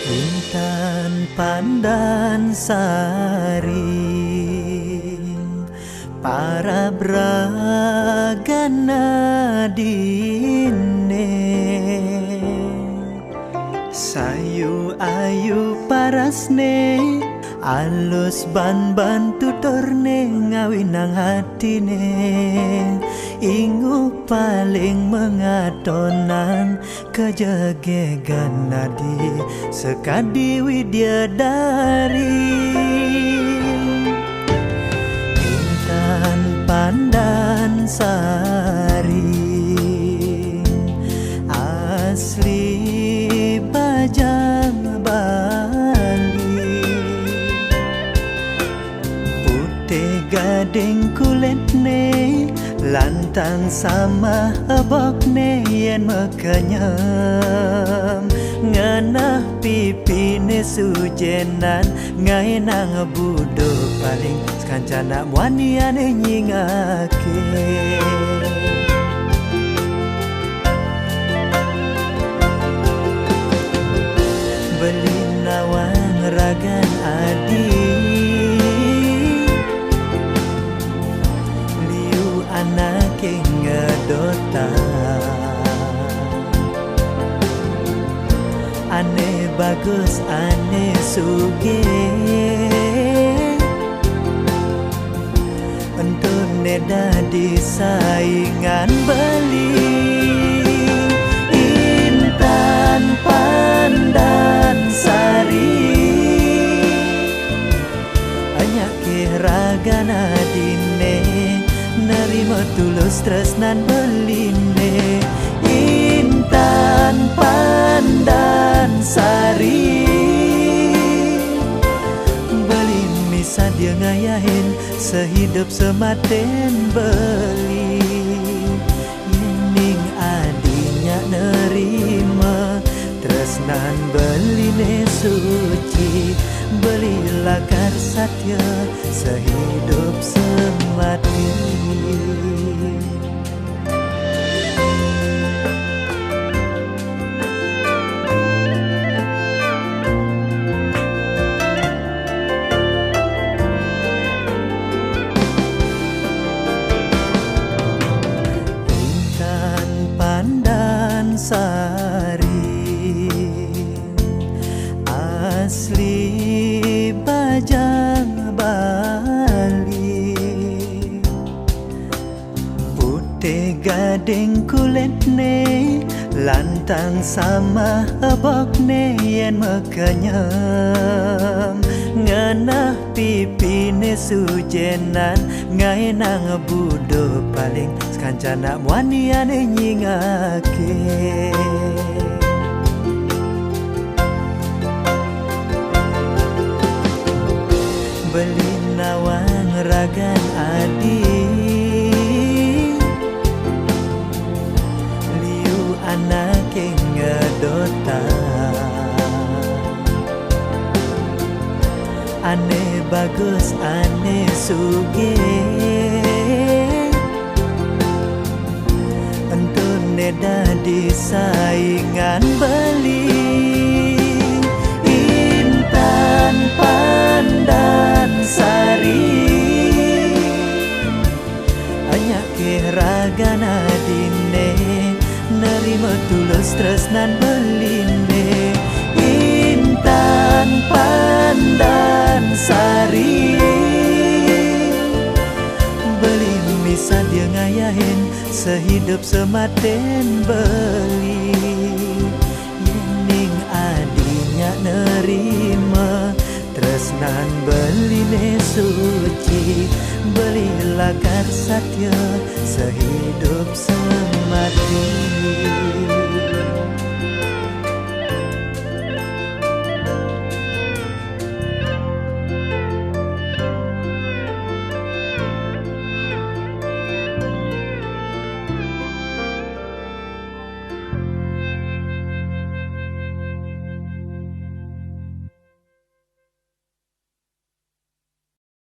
Intan pandan sari para bragana dine sayu ayu parasne alus ban tuturne ngawinang hatine ingu paling mengatonan kejagegan nadi sekadi widyadari Intan pandan sari asli Bajang Bali putih gading kulitne lantang sama abokne yen mekenyam nganah pipine sujenan ngaenang budo paling kancana waniane nyingake beli nawang ragan adi anak ngedota ane bagus ane suge untuk neda disaingan beli Intan pandan sari hanya kiragana dine nerima tulus tresnan beline Intan pandan sari belin misa dia ngayahin sehidup sematen beli yening adinya nerima tresnan beline suci belilah karsatya sehidup semati Intan pandan sari asli Bajang Bali putih gading kulitne lantang sama abokne yen mekenyam nganah pipine sujenan ngaenang budo paling kancana waniane nyingake beli nawang ragan adi liu anak ngedota ane bagus ane suge untuk neda disaingan beli Intan pandan sari hanya kiragana dine nerima tulus tresnan beline Intan pandan sari beli misa dia ngayahin sehidup sematen beli yening adinya nerima tresnan beline suci belilah karsatya sehidup semati